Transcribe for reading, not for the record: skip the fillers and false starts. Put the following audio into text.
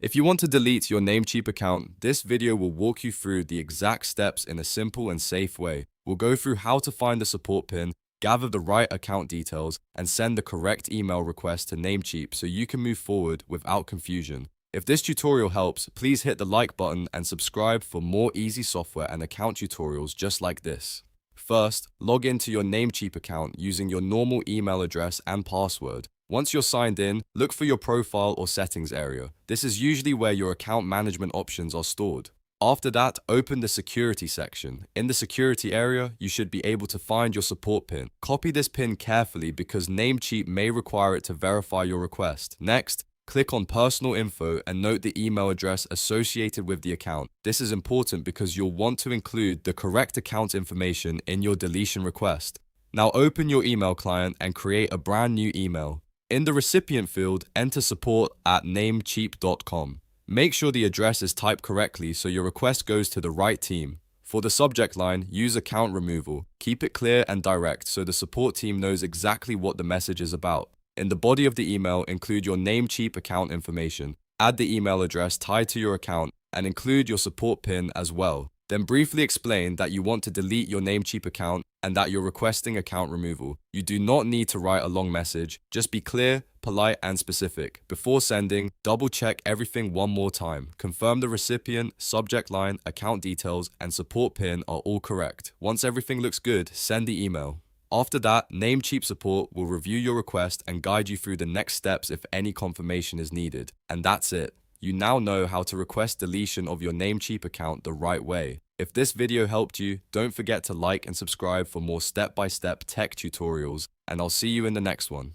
If you want to delete your Namecheap account, this video will walk you through the exact steps in a simple and safe way. We'll go through how to find the support pin, gather the right account details, and send the correct email request to Namecheap so you can move forward without confusion. If this tutorial helps, please hit the like button and subscribe for more easy software and account tutorials just like this. First, log into your Namecheap account using your normal email address and password. Once you're signed in, look for your profile or settings area. This is usually where your account management options are stored. After that, open the security section. In the security area, you should be able to find your support pin. Copy this pin carefully because Namecheap may require it to verify your request. Next, click on personal info and note the email address associated with the account. This is important because you'll want to include the correct account information in your deletion request. Now open your email client and create a brand new email. In the recipient field, enter support@namecheap.com. Make sure the address is typed correctly so your request goes to the right team. For the subject line, use account removal. Keep it clear and direct so the support team knows exactly what the message is about. In the body of the email, include your Namecheap account information. Add the email address tied to your account and include your support pin as well. Then briefly explain that you want to delete your Namecheap account and that you're requesting account removal. You do not need to write a long message, just be clear, polite, and specific. Before sending, double check everything one more time. Confirm the recipient, subject line, account details, and support pin are all correct. Once everything looks good, send the email. After that, Namecheap support will review your request and guide you through the next steps if any confirmation is needed. And that's it. You now know how to request deletion of your Namecheap account the right way. If this video helped you, don't forget to like and subscribe for more step-by-step tech tutorials, and I'll see you in the next one.